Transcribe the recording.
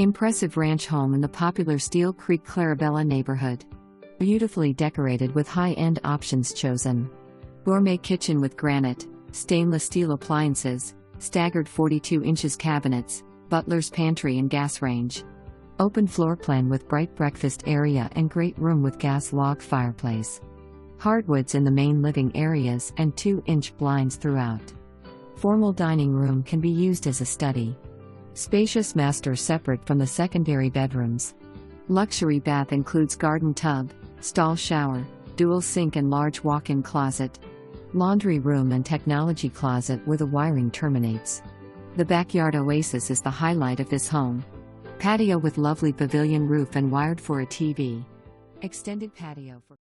Impressive ranch home in the popular Steele Creek Clarabella neighborhood. Beautifully decorated with high-end options chosen. Gourmet kitchen with granite, stainless steel appliances, staggered 42 inches cabinets, butler's pantry and gas range. Open floor plan with bright breakfast area and great room with gas log fireplace. Hardwoods in the main living areas and 2-inch blinds throughout. Formal dining room can be used as a study. Spacious master separate from the secondary bedrooms. Luxury bath includes garden tub, stall shower, dual sink and large walk-in closet. Laundry room and technology closet where the wiring terminates. The backyard oasis is the highlight of this home. Patio with lovely pavilion roof and wired for a TV. Extended patio for